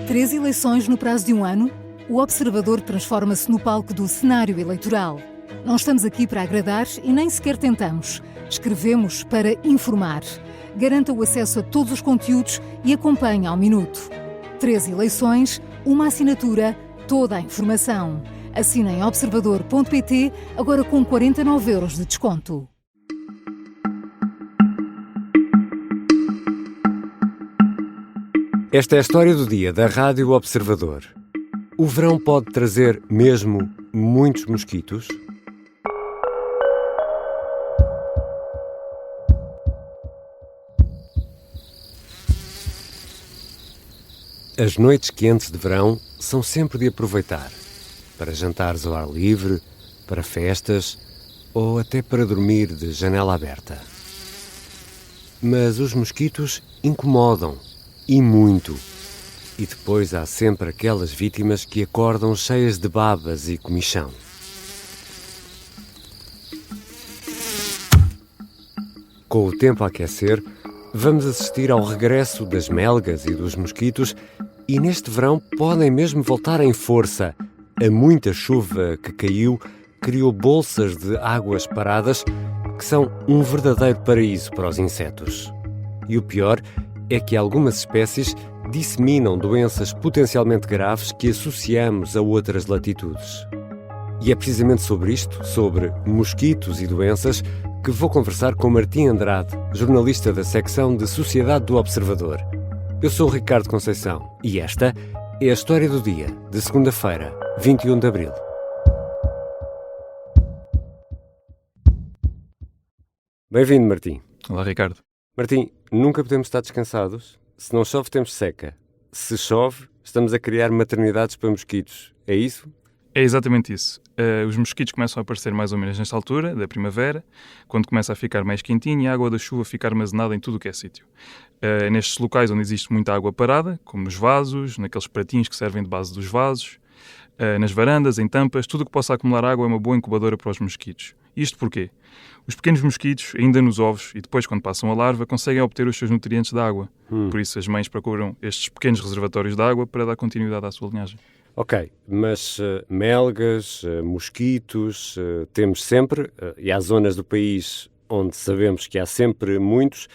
3 eleições no prazo de um ano? O Observador transforma-se no palco do cenário eleitoral. Não estamos aqui para agradar e nem sequer tentamos. Escrevemos para informar. Garanta o acesso a todos os conteúdos e acompanhe ao minuto. 3 eleições, uma assinatura, toda a informação. Assina em observador.pt, agora com 49 € de desconto. Esta é a história do dia da Rádio Observador. O verão pode trazer mesmo muitos mosquitos? As noites quentes de verão são sempre de aproveitar. Para jantares ao ar livre, para festas ou até para dormir de janela aberta. Mas os mosquitos incomodam. E muito. E depois há sempre aquelas vítimas que acordam cheias de babas e comichão. Com o tempo a aquecer, vamos assistir ao regresso das melgas e dos mosquitos e neste verão podem mesmo voltar em força. A muita chuva que caiu criou bolsas de águas paradas que são um verdadeiro paraíso para os insetos. E o pior é que algumas espécies disseminam doenças potencialmente graves que associamos a outras latitudes. E é precisamente sobre isto, sobre mosquitos e doenças, que vou conversar com Martim Andrade, jornalista da secção de Sociedade do Observador. Eu sou o Ricardo Conceição e esta é a história do dia, de segunda-feira, 21 de abril. Bem-vindo, Martim. Olá, Ricardo. Martim, nunca podemos estar descansados. Se não chove, temos seca. Se chove, estamos a criar maternidades para mosquitos. É isso? É exatamente isso. Os mosquitos começam a aparecer mais ou menos nesta altura, da primavera, quando começa a ficar mais quentinho e a água da chuva fica armazenada em tudo o que é sítio. Nestes locais onde existe muita água parada, como nos vasos, naqueles pratinhos que servem de base dos vasos, nas varandas, em tampas, tudo o que possa acumular água é uma boa incubadora para os mosquitos. Isto porquê? Os pequenos mosquitos, ainda nos ovos e depois quando passam a larva, conseguem obter os seus nutrientes da água. Por isso as mães procuram estes pequenos reservatórios de água para dar continuidade à sua linhagem. Ok, mas melgas, mosquitos, temos sempre, e há zonas do país onde sabemos que há sempre muitos.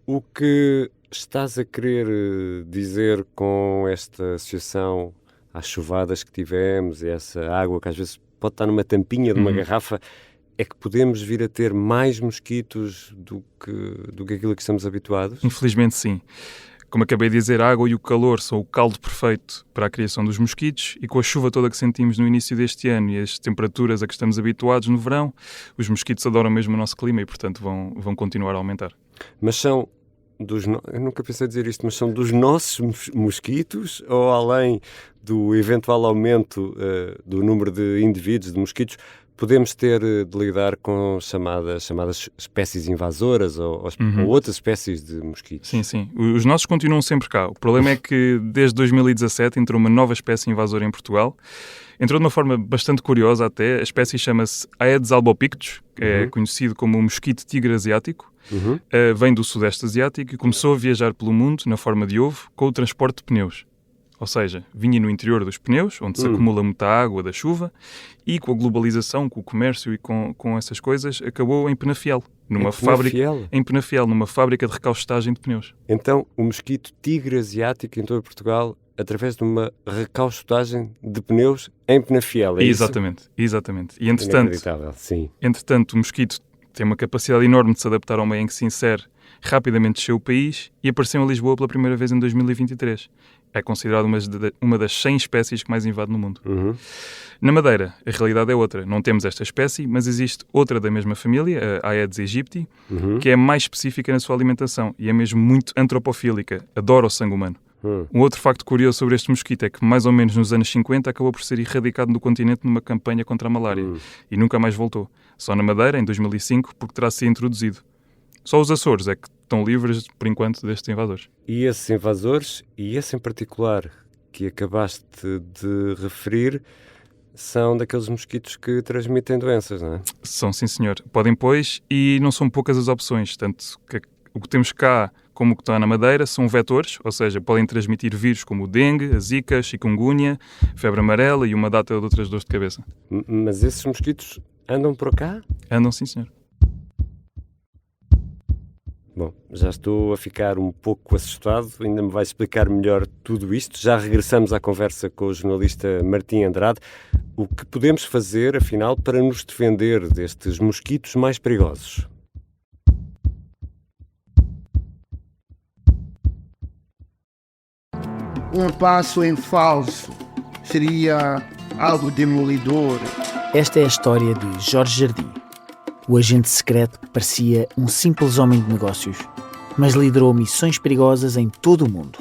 O que estás a querer dizer com esta associação às chuvadas que tivemos e essa água que às vezes pode estar numa tampinha de uma garrafa, é que podemos vir a ter mais mosquitos do que aquilo que estamos habituados? Infelizmente sim. Como acabei de dizer, a água e o calor são o caldo perfeito para a criação dos mosquitos e com a chuva toda que sentimos no início deste ano e as temperaturas a que estamos habituados no verão, os mosquitos adoram mesmo o nosso clima e, portanto, vão continuar a aumentar. Mas são eu nunca pensei dizer isto, mas são dos nossos mosquitos ou além do eventual aumento do número de indivíduos de mosquitos, podemos ter de lidar com chamadas espécies invasoras ou outras espécies de mosquitos? Sim, sim. Os nossos continuam sempre cá. O problema é que desde 2017 entrou uma nova espécie invasora em Portugal. Entrou de uma forma bastante curiosa até. A espécie chama-se Aedes albopictus, que é conhecido como o mosquito tigre asiático. Vem do Sudeste Asiático e começou a viajar pelo mundo na forma de ovo com o transporte de pneus. Ou seja, vinha no interior dos pneus, onde se acumula muita água da chuva, e com a globalização, com o comércio e com essas coisas, acabou em Penafiel, numa fábrica de recaustagem de pneus. Então, o mosquito tigre asiático entrou em Portugal através de uma recaustagem de pneus em Penafiel, é exatamente, isso? Exatamente. E, inacreditável, sim. Entretanto, o mosquito tem uma capacidade enorme de se adaptar ao meio em que se insere, rapidamente desceu o país e apareceu em Lisboa pela primeira vez em 2023. É considerado uma das 100 espécies que mais invade no mundo. Na Madeira, a realidade é outra. Não temos esta espécie, mas existe outra da mesma família, a Aedes aegypti, que é mais específica na sua alimentação e é mesmo muito antropofílica, adora o sangue humano. Um outro facto curioso sobre este mosquito é que, mais ou menos nos anos 50, acabou por ser erradicado do continente numa campanha contra a malária e nunca mais voltou. Só na Madeira, em 2005, porque terá sido introduzido. Só os Açores é que estão livres, por enquanto, destes invasores. E esses invasores, e esse em particular que acabaste de referir, são daqueles mosquitos que transmitem doenças, não é? São, sim senhor. Podem, pois, e não são poucas as opções. Tanto que o que temos cá como o que está na Madeira, são vetores, ou seja, podem transmitir vírus como o dengue, a zika, a chikungunya, febre amarela e uma data de outras dores de cabeça. Mas esses mosquitos andam por cá? Andam, sim, senhor. Bom, já estou a ficar um pouco assustado, ainda me vai explicar melhor tudo isto. Já regressamos à conversa com o jornalista Martim Andrade. O que podemos fazer, afinal, para nos defender destes mosquitos mais perigosos? Um passo em falso seria algo demolidor. Esta é a história de Jorge Jardim, o agente secreto que parecia um simples homem de negócios, mas liderou missões perigosas em todo o mundo.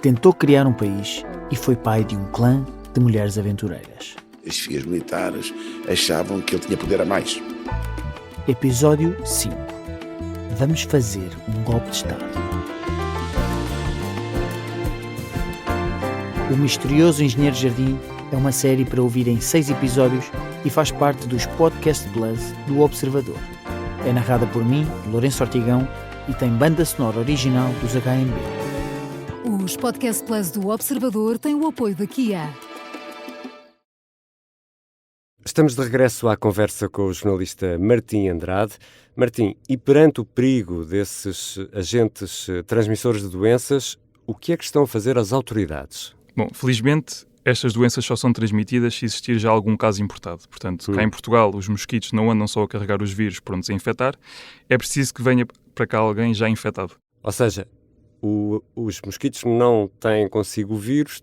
Tentou criar um país e foi pai de um clã de mulheres aventureiras. As chefias militares achavam que ele tinha poder a mais. Episódio 5. Vamos fazer um golpe de Estado. O Misterioso Engenheiro Jardim é uma série para ouvir em 6 episódios e faz parte dos Podcast Plus do Observador. É narrada por mim, Lourenço Ortigão, e tem banda sonora original dos HMB. Os Podcast Plus do Observador têm o apoio da Kia. Estamos de regresso à conversa com o jornalista Martim Andrade. Martim, e perante o perigo desses agentes transmissores de doenças, o que é que estão a fazer as autoridades? Bom, felizmente, estas doenças só são transmitidas se existir já algum caso importado. Portanto, cá em Portugal, os mosquitos não andam só a carregar os vírus prontos a infectar, é preciso que venha para cá alguém já infectado. Ou seja, os mosquitos não têm consigo o vírus,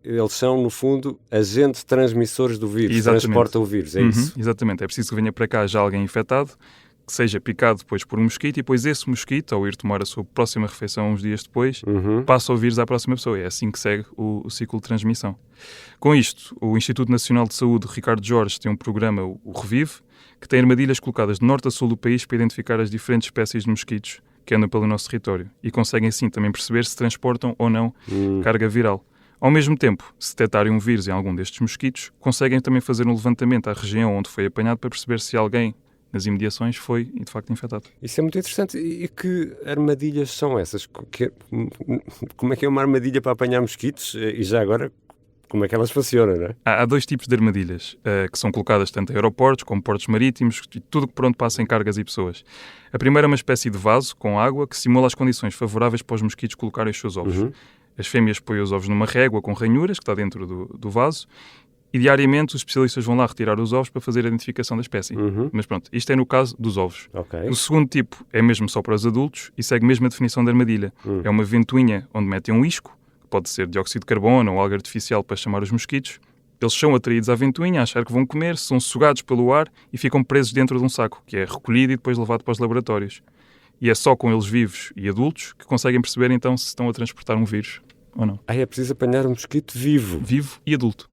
eles são, no fundo, agentes transmissores do vírus, Exatamente. Transportam o vírus, é isso? Exatamente, é preciso que venha para cá já alguém infectado, que seja picado depois por um mosquito e depois esse mosquito, ao ir tomar a sua próxima refeição uns dias depois, passa o vírus à próxima pessoa. É assim que segue o ciclo de transmissão. Com isto, o Instituto Nacional de Saúde, Ricardo Jorge, tem um programa, o Revive, que tem armadilhas colocadas de norte a sul do país para identificar as diferentes espécies de mosquitos que andam pelo nosso território e conseguem assim também perceber se transportam ou não carga viral. Ao mesmo tempo, se detectarem um vírus em algum destes mosquitos, conseguem também fazer um levantamento à região onde foi apanhado para perceber se alguém nas imediações foi, de facto, infectado. Isso é muito interessante. E que armadilhas são essas? Como é que é uma armadilha para apanhar mosquitos? E já agora, como é que elas funcionam, não é? Há dois tipos de armadilhas que são colocadas tanto em aeroportos como portos marítimos e tudo que por onde passem cargas e pessoas. A primeira é uma espécie de vaso com água que simula as condições favoráveis para os mosquitos colocarem os seus ovos. As fêmeas põem os ovos numa régua com ranhuras que está dentro do vaso e diariamente os especialistas vão lá retirar os ovos para fazer a identificação da espécie. Mas pronto, isto é no caso dos ovos. Okay. O segundo tipo é mesmo só para os adultos e segue mesmo a definição da armadilha. É uma ventoinha onde metem um isco, que pode ser dióxido de carbono ou algo artificial para chamar os mosquitos. Eles são atraídos à ventoinha, a achar que vão comer, são sugados pelo ar e ficam presos dentro de um saco, que é recolhido e depois levado para os laboratórios. E é só com eles vivos e adultos que conseguem perceber então se estão a transportar um vírus ou não. É preciso apanhar um mosquito vivo. Vivo e adulto.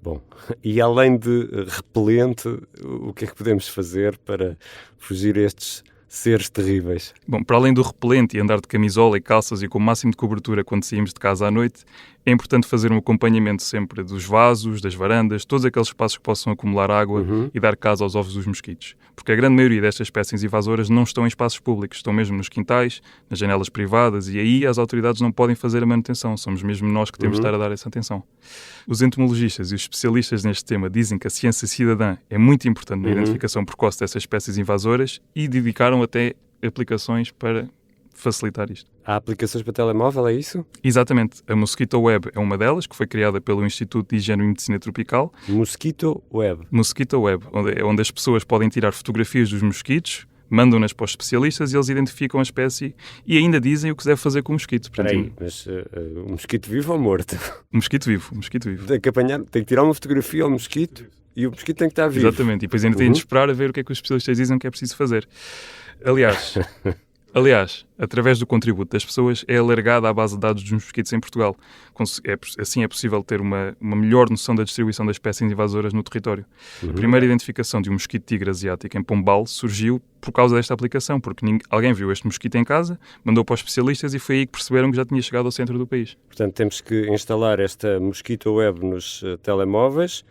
Bom, e além de repelente, o que é que podemos fazer para fugir a estes seres terríveis? Bom, para além do repelente e andar de camisola e calças e com o máximo de cobertura quando saímos de casa à noite, é importante fazer um acompanhamento sempre dos vasos, das varandas, todos aqueles espaços que possam acumular água e dar casa aos ovos dos mosquitos. Porque a grande maioria destas espécies invasoras não estão em espaços públicos, estão mesmo nos quintais, nas janelas privadas e aí as autoridades não podem fazer a manutenção, somos mesmo nós que temos de estar a dar essa atenção. Os entomologistas e os especialistas neste tema dizem que a ciência cidadã é muito importante na identificação precoce dessas espécies invasoras e dedicaram até aplicações para facilitar isto. Há aplicações para telemóvel, é isso? Exatamente. A Mosquito Web é uma delas, que foi criada pelo Instituto de Higiene e Medicina Tropical. Mosquito Web. Mosquito Web, onde as pessoas podem tirar fotografias dos mosquitos, mandam-nas para os especialistas e eles identificam a espécie e ainda dizem o que se deve fazer com o mosquito. Espera aí, mas um mosquito vivo ou morto? Um mosquito vivo. Tem que tirar uma fotografia ao mosquito e o mosquito tem que estar vivo. Exatamente, e depois ainda têm de esperar a ver o que é que os especialistas dizem que é preciso fazer. Aliás, através do contributo das pessoas, é alargada a base de dados dos mosquitos em Portugal. Assim é possível ter uma melhor noção da distribuição das espécies invasoras no território. A primeira identificação de um mosquito tigre asiático em Pombal surgiu por causa desta aplicação, porque alguém viu este mosquito em casa, mandou para os especialistas e foi aí que perceberam que já tinha chegado ao centro do país. Portanto, temos que instalar esta Mosquito Web nos telemóveis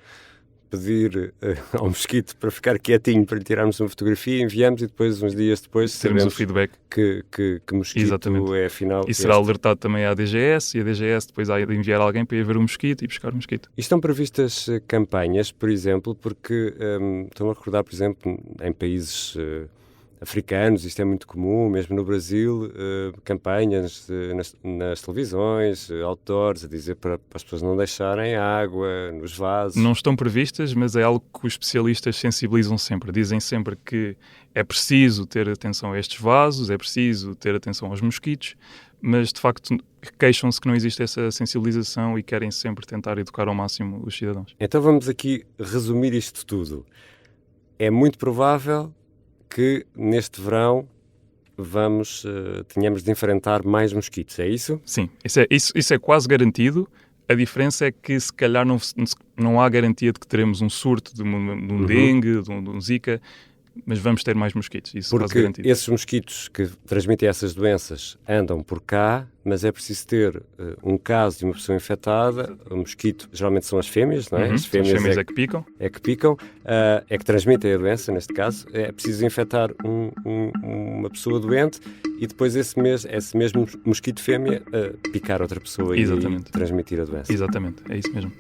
pedir ao mosquito para ficar quietinho, para lhe tirarmos uma fotografia, enviamos e depois, uns dias depois, Temos o sabemos feedback. que mosquito Exatamente. é afinal E será alertado também à DGS, e a DGS depois há de enviar alguém para ir ver o mosquito e buscar o mosquito. E estão previstas campanhas, por exemplo, porque estou-me a recordar, por exemplo, em países africanos, isto é muito comum, mesmo no Brasil, campanhas nas televisões, outdoors, a dizer para as pessoas não deixarem água nos vasos. Não estão previstas, mas é algo que os especialistas sensibilizam sempre. Dizem sempre que é preciso ter atenção a estes vasos, é preciso ter atenção aos mosquitos, mas de facto queixam-se que não existe essa sensibilização e querem sempre tentar educar ao máximo os cidadãos. Então vamos aqui resumir isto tudo. É muito provável que neste verão tenhamos de enfrentar mais mosquitos, é isso? Sim, isso é quase garantido. A diferença é que se calhar não há garantia de que teremos um surto de um dengue, de um zika, mas vamos ter mais mosquitos, isso é quase Porque garantido. esses mosquitos que transmitem essas doenças andam por cá, mas é preciso ter um caso de uma pessoa infectada. O mosquito geralmente são as fêmeas, não é? As fêmeas é que picam. É que picam, é que transmitem a doença, neste caso. É preciso infectar uma pessoa doente e depois esse mesmo mosquito fêmea picar outra pessoa e transmitir a doença. Exatamente, é isso mesmo.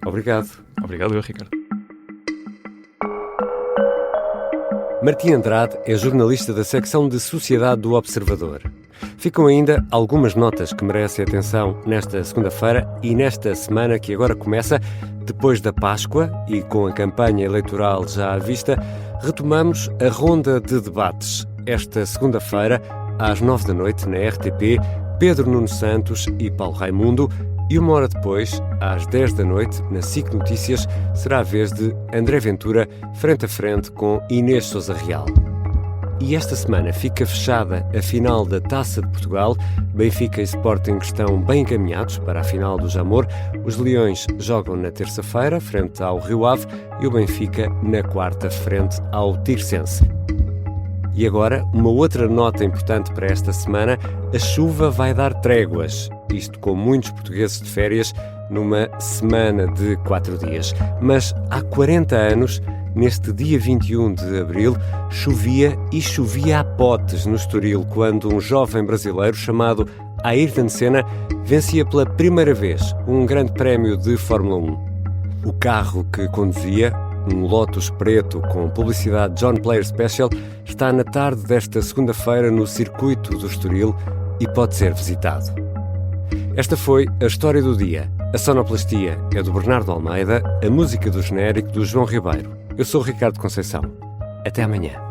Obrigado. Obrigado, Ricardo. Martim Andrade é jornalista da secção de Sociedade do Observador. Ficam ainda algumas notas que merecem atenção nesta segunda-feira e nesta semana que agora começa, depois da Páscoa e com a campanha eleitoral já à vista, retomamos a ronda de debates. Esta segunda-feira, às 9 da noite, na RTP, Pedro Nuno Santos e Paulo Raimundo, e uma hora depois, às 10 da noite, na SIC Notícias, será a vez de André Ventura, frente a frente com Inês Sousa Real. E esta semana fica fechada a final da Taça de Portugal. Benfica e Sporting estão bem encaminhados para a final do Jamor. Os Leões jogam na terça-feira, frente ao Rio Ave, e o Benfica na quarta, frente ao Tirsense. E agora, uma outra nota importante para esta semana: a chuva vai dar tréguas. Isto com muitos portugueses de férias numa semana de 4 dias. Mas há 40 anos, neste dia 21 de abril, chovia e chovia a potes no Estoril, quando um jovem brasileiro chamado Ayrton Senna vencia pela primeira vez um grande prémio de Fórmula 1. O carro que conduzia, um Lotus preto com publicidade John Player Special, está na tarde desta segunda-feira no circuito do Estoril e pode ser visitado. Esta foi a história do dia. A sonoplastia é do Bernardo Almeida, a música do genérico do João Ribeiro. Eu sou o Ricardo Conceição. Até amanhã.